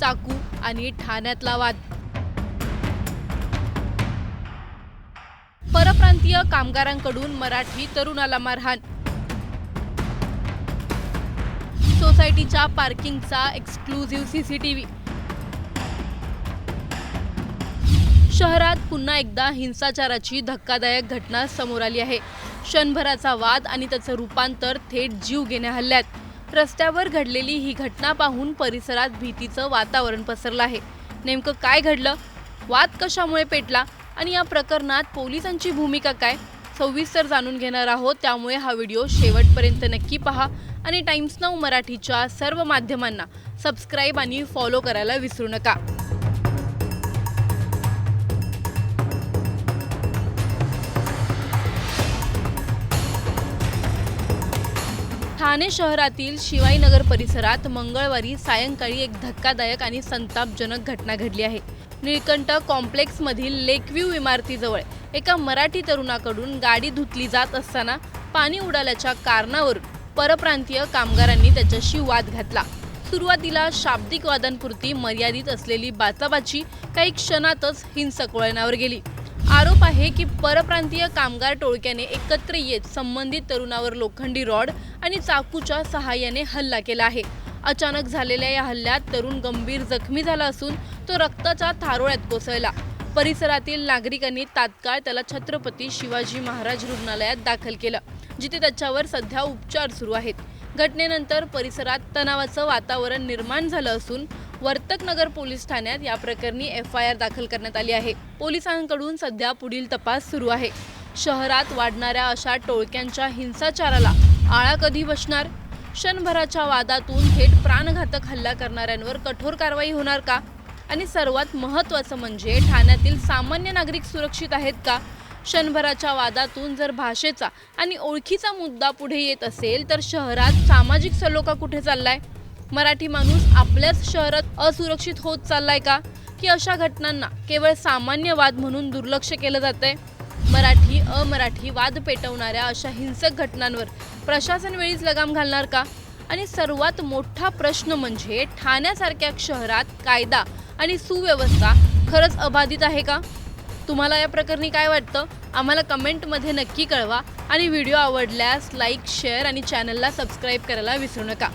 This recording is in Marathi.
चाकू आणि ठाण्यातला वाद। परप्रांतीय कामगारांकडून मराठी तरुणाला मारहाण। सोसायटीच्या पार्किंगचा एक्सक्लुझिव्ह सीसीटीव्ही। शहरात पुन्हा एकदा हिंसाचाराची धक्कादायक घटना समोर आली आहे। क्षणभराचा वाद आणि त्याचं रूपांतर थेट जीवघेण्या हल्ल्यात। रस्त्यावर घडलेली ही घटना पाहून परिसरात भीतीचं वातावरण पसरलं आहे। नेमकं काय घडलं, वाद कशामुळे पेटला आणि या प्रकरणात पोलिसांची भूमिका काय, सविस्तर जाणून घेणार आहोत। त्यामुळे हा व्हिडिओ शेवटपर्यंत नक्की पहा आणि टाइम्स नाऊ मराठीच्या सर्व माध्यमांना सबस्क्राईब आणि फॉलो करायला विसरू नका। ठाणे शहरातील शिवाईनगर परिसरात मंगळवारी सायंकाळी एक धक्कादायक आणि संतापजनक घटना घडली आहे। निळकंठ कॉम्प्लेक्समधील लेकव्ह्यू इमारतीजवळ एका मराठी तरुणाकडून गाडी धुतली जात असताना पाणी उडाल्याच्या कारणावरून परप्रांतीय कामगारांनी त्याच्याशी वाद घातला। सुरुवातीला शाब्दिक वादांपुरती मर्यादित असलेली बाचाबाची काही क्षणातच हिंसक वळणावर गेली। आरोप आहे की परप्रांतीय कामगार टोळक्याने एकत्र येत संबंधित तरुणावर लोखंडी रॉड आणि चाकूच्या सहाय्याने हल्ला केला आहे। अचानक झालेल्या या हल्ल्यात तरुण गंभीर जखमी झाला असून तो रक्ताच्या थारोळ्यात कोसळला। परिसरातील नागरिकांनी तात्काळ त्याला छत्रपती शिवाजी महाराज रुग्णालयात दाखल केलं, जिथे त्याच्यावर सध्या उपचार सुरू आहेत। घटनेनंतर परिसरात तणावाचं वातावरण निर्माण झालं असून वर्तकनगर पोलीस ठाण्यात या प्रकरणी FIR दाखल करण्यात आली आहे। पोलिसांकडून सध्या पुढील तपास सुरू आहे। शहरात वाढणाऱ्या अशा टोळक्यांच्या हिंसाचाराला आळा कधी बसणार? क्षणभराच्या वादातून थेट प्राणघातक हल्ला करणाऱ्यांवर कठोर कारवाई होणार का? आणि सर्वात महत्त्वाचं म्हणजे ठाण्यातील सामान्य नागरिक सुरक्षित आहेत का? क्षणभराच्या वादातून जर भाषेचा आणि ओळखीचा मुद्दा पुढे येत असेल तर शहरात सामाजिक सलोखा कुठे चाललाय? मराठी माणूस आपल्याच शहरात असुरक्षित होत चाललाय का? की अशा घटनांना केवळ सामान्य वाद म्हणून दुर्लक्ष केलं जातंय? मराठी अमराठी वाद पेटवणाऱ्या अशा हिंसक घटनांवर प्रशासन वेळीच लगाम घालणार का? आणि सर्वात मोठा प्रश्न म्हणजे ठाण्यासारख्या शहरात कायदा आणि सुव्यवस्था खरंच अबाधित आहे का? तुम्हाला या प्रकरणी काय वाटतं? आम्हाला कमेंटमध्ये नक्की कळवा आणि व्हिडिओ आवडल्यास लाईक, शेअर आणि चॅनलला सबस्क्राईब करायला विसरू नका।